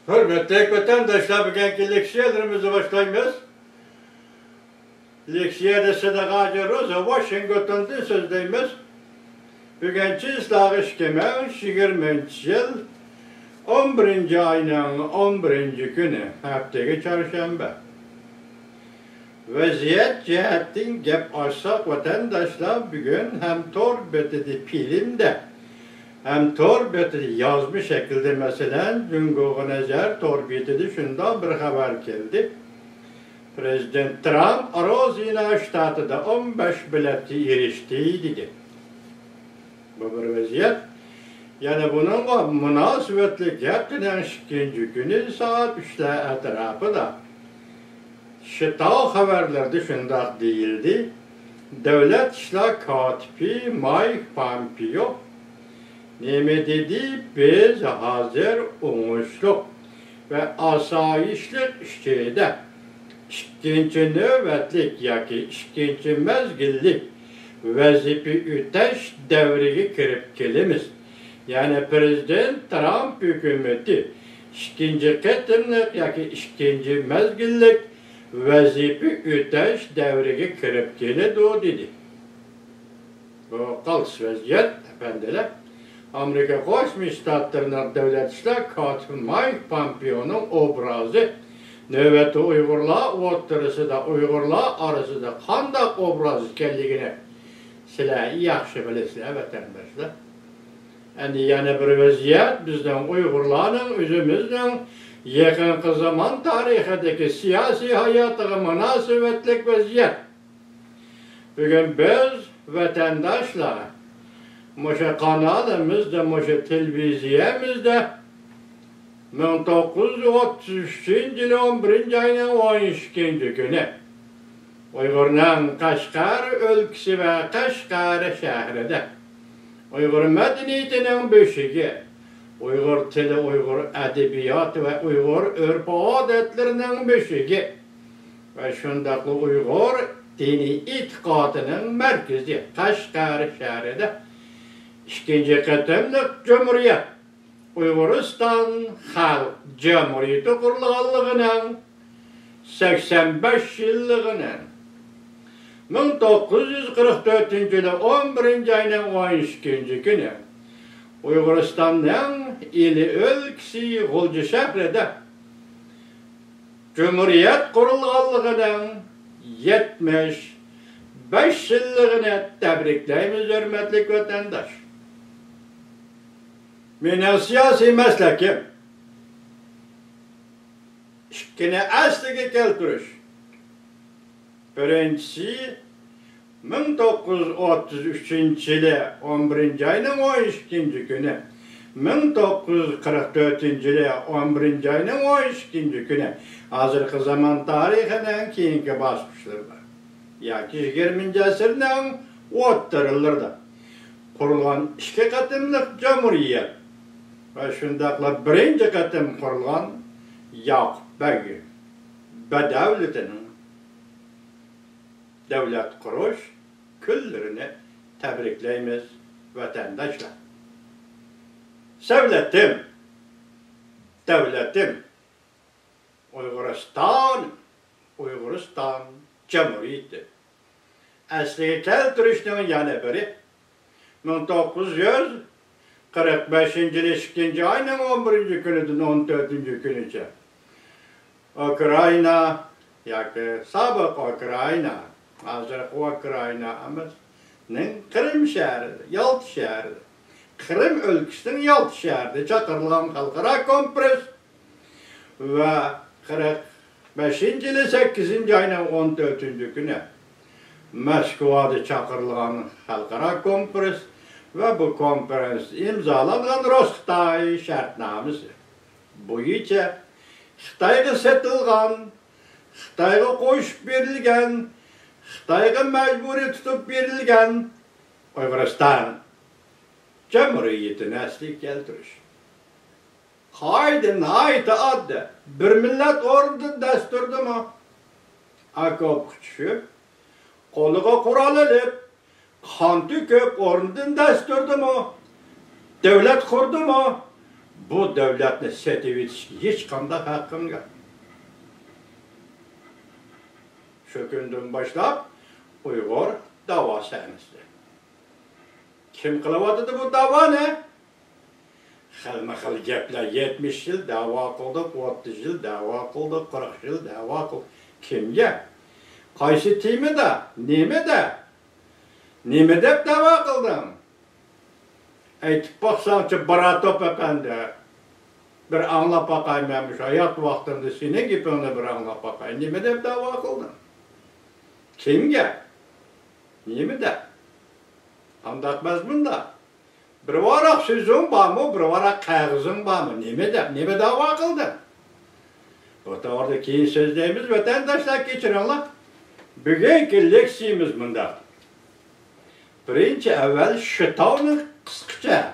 Hürmetli vatandaşlar, bugünkü leksiyalarımızı başlayımız. Leksiyada Sadaqacı Roza, Washington'da sözdeyimiz. Bugünkü ıslahı işkeme 20. yıl 11. ayının 11. günü, haftaki çarşamba. Vaziyet cihetin gep açsak vatandaşlar bugün hem torbetedi filmde hem torbetedi yazmış şekilde mesela Cumhurbaşkanı Nezer torbetedi şunda bir haber geldi. Prezident Trump Arizona ştatında 15 bileti erişti dedi. Bu bir vaziyet. Yani bunun münasebetlik yakından ikinci günü saat 3'te etrafı da şıta haberlerde şundak değildi. Devlet İşler Katibi Mike Pompeo ne dedi? Biz hazır olmuşluk ve asayişlik işçide ikinci nöbetlik yaki ikinci mezgillik vazife üteş devreye kirip kelimiz. Yani Prezident Trump hükümeti ikinci kıtımlık yaki ikinci mezgillik vazife üteş devreye kirip keledi o dedi. Bu kalış vaziyet efendiler. Amerika Koşmuş Ştatları'nın Devlet İşler Katibi Mike Pompeo'nun obrazı nöbeti Uygurlar oturısı da Uygurlar arası da kandak obrazı kelligini silah yaxşı bilesizler vatandaşlar. Yani bir vaziyet bizden Uygurların özümüzün yakın zaman tarihindeki siyasi hayatına münasebetlik vaziyet. Bugün biz vatandaşlar Moşe kanalımızda, moşe televiziyemizde 1933 yılı 11. ayının 12. günü Uygur'un Kaşgar ülkesi ve Kaşgar şehrinde Uygur medeniyetinin beşiği, Uygur tili, Uygur edebiyatı ve Uygur örf adetlerinin beşiği ve şundaklı Uygur dini itikadının merkezi Kaşgar şehrinde İkinci kıtımlık Cumhuriyet, Uyguristan Halk Cumhuriyeti kurulğanlığının 85 yıllığının 1944 yılı 11. ayının 12. günü Uyguristan'ın ili ülkesi Gulcu şehrinde Cumhuriyet kurulğanlığının 75 yıllığını tebrikleyimiz hürmetli vatandaş. Benim siyasi meslekim yine aslıki keltiriş. Birincisi 1933 yılı 11. ayının 12. günü 1944 yılı 11. ayının 12. günü hazırki zaman tarihinin keyinki basmışları var. Yaki 20. asırdan o'ttirlarda kurulan iki katımlık Cumhuriyet ve şundakla birinci katım kurulan Yakup Bey Bedevleti'nin devlet kuruş küllerini tebrikleyimiz vatandaşlar. Devletim, Uyguristan Cumhuriyeti. Asli keltirişinin yanı biri 1945 yılı 2. ayının 11. günüdün 14. günüce Ukrayna, yani sabık Ukrayna, hazırki Ukrayna'mızın Kırım şehridir, Yalta şehridir. Kırım ülkesinin Yalta şehridir. Çakırılan halkara kompres ve 45 yılı 8. ayının 14. günü Moskova'da çakırılan halkara kompres ve bu konferans imzalanan Rostay şartnamesi. Bu içe Xitayga satılgan, Xitayga qo'shib berilgan, Xitayga majburiy tutib berilgan Uyg'uriston Cumhuriyetini asli keltirish. Haydi adda bir millat o'rnida dasturdimi? Akop kuchib, qo'liga qurol olib, qon to'kib o'rnidan dasturdimi? Devlet kurdimi? bu devletni setip etişki hiç kanda hakkın yok. Şu günden başlap Uygur dava sahnesi. Kim kılıvadıdı bu dava ne? Xilma-xil gepler 70 yıl dava kıldık, 30 yıl dava kıldık, 40 yıl dava kıldık. Kimge? Kaysi timi de, nime de? Nime dep dava kıldım? Aytip baksançı Baratop efendi bir anlap bakaymamış, hayat vaktinde sine gibi onu bir anlap bakay. Nime dep dava kıldım? Kimge? Nime de? Anlatmaz bunda. Bir varak sözüm var mı, bir varak kağızım var mı? Nime dava kıldım? O da orada keyin sözlerimiz vatandaşlar geçirenler. Bugünkü leksiyimiz bunda. Birinci evvel Şitav'ın kısaca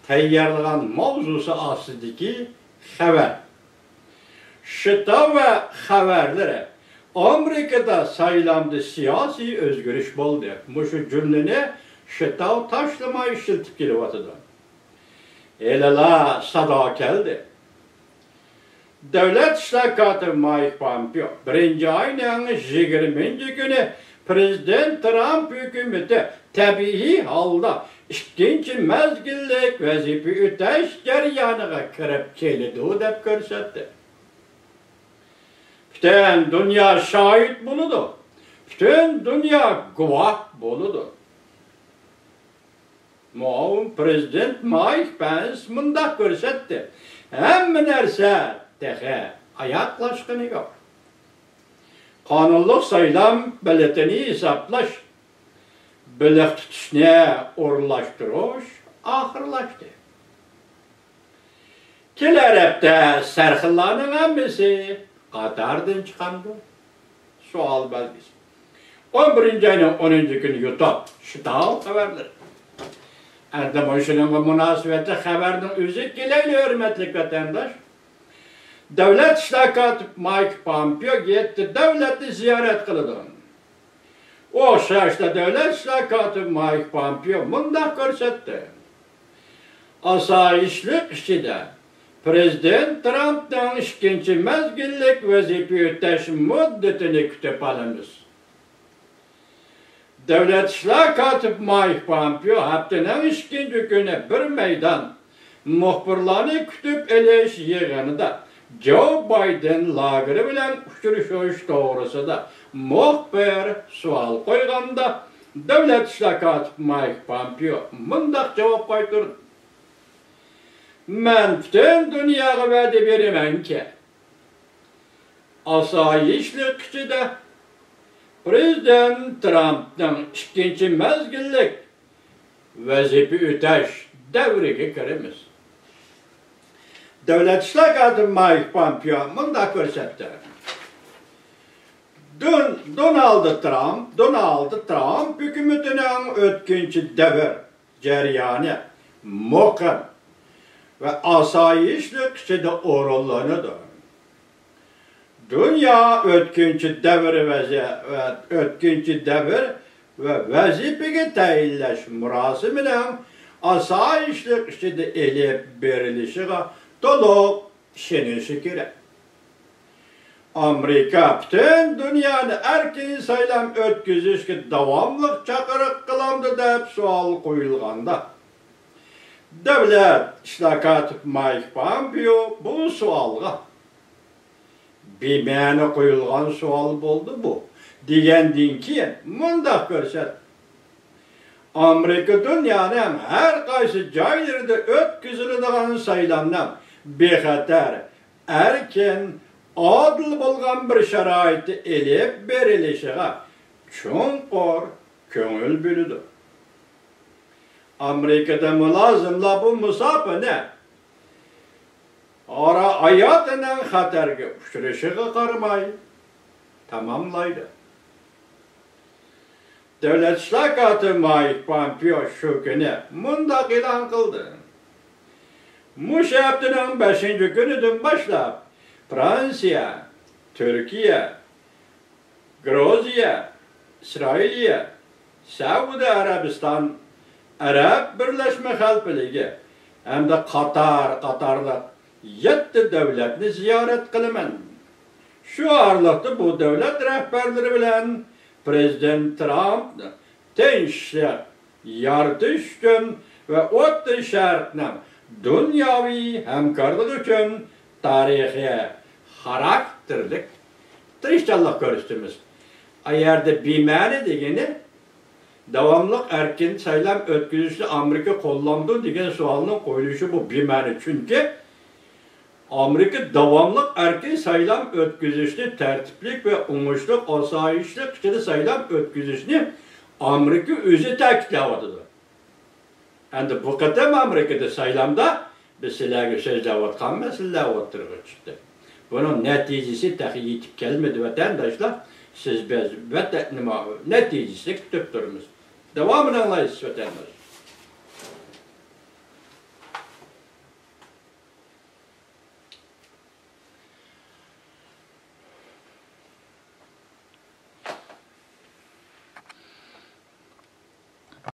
tayyorlagan mavzusu aslidagi xabar. Şitav ve xabarlari Amerikada saylandı siyasi özgürlüş oldu. Muşu cümleni Şitav taşlama işiltip keliyotidir. Elala sada geldi. Devlet İşleri Mike Pompeo, birinci ayının 20. günü Prezident Trump hükümeti tabii halda ikinci mezgillik vazife öteş jarayoniga kirib keldi deb ko'rsatdi. Bütün dünya şahit buludu. Bütün dünya guvoh buludu. Muavin Prezident Mike Pence mundaq ko'rsatdi. Hamma narsa tehe ayaklaşkını yok. Kanunluk saylam biletini hesaplaş, bilet tutuşne orlaştırış ahırlaştı. Kilerepte serhillanın emmisi Katar'dan çıkandı. Sual belgesi. 11. ayının 10. günü YouTube, Şitav haberleri. Elde şunun münasebeti haberinin özü geleyle hürmetli vatandaş. Devlet İşleri Mike Pompeo gitti, devleti ziyaret kıldı. O şaşta Devlet İşleri Mike Pompeo mundaq ko'rsatdi. Asayişlik işide Prezident Trump'dan ikinci mezgillik vazife öteş müddetini kütüp alınız. Devlet İşleri Mike Pompeo haftanın ikinci günü bir meydan muhbirlarını kütüp eleş yığınıda Joe Biden lagırı bilen uçuruşuş doğrusunda muhbir sual koyganda Devlet İşleri Mike Pompeo mundaq cevap koydurdu. Men bütün dünyaya vədi veremem ki, asayişlik içinde Prezident Trump'dan ikinci mezgillik vazife öteş devrine kirimiz. Devlet İşleri Mike Pompeo mundaq ko'rsatdi. Donald Trump hükümetinin ötkinci devir jarayoni muqim ve asayişlik içinde orullanıdır. Dünya ötkinci devir ve vazifege tayinlash murosimining asayişlik içinde elib berilişiga to'liq ishonishi kerak. Amerika bütün dünyani erkin saylam ötkizishga davomli chaqiriq qilamdi deb savol qo'yilganda Devlet İşleri Mike Pompeo bu sualga bema'ni qo'yilgan savol bo'ldi bu. Degandan keyin mundaq ko'rsatdi. Amerika dunyoning har qaysi joylarida o'tkaziladigan saylovlar bexatar, erkin, adil bo'lgan bir sharoitda elib berilishiga chunqur ko'ngil bo'ldi. Amerika'da mülazimlar bu musafene hayatının xatarga uchrashiga qaramay tamamlaydi. Devlet İşleri Mike Pompeo shu kuni mundaq e'lon qildi. Mush haftaning 5. kunidan boshlab Fransiya, Turkiya, Gruziya, İsrail, Saudiya Arabiston Arab Birleşme Xalqligi hem de Katarlı 7 devletini ziyaret kılımen. Şu arlıkta bu devlet rehberleri bilen Prezident Trump tenişle yardışkın ve o şartla dünyavi hemkarlık için tarihi karakterlik inşallah görüştüğümüz. Eğer de bilmeni degeni devamlılık erken sayılan ötküzüşlü Amerika kullandığı degen sualının koyuluşu bu bilmeni. Çünkü Amerika devamlılık erken sayılan ötküzüşlü tertiplik ve umuşluk, asayişlik içinde sayılan ötküzüşlü Amerika özü tekitlavadıdır. Yani bu kadar Amerika'da sayılamda biz silahı sözlavatkan meselevatır çıktı. Bunun neticesi dahi yetip gelmedi vatandaşlar. Siz biz neticesi kütüp durumuz. Devamını anlayız vatandaş.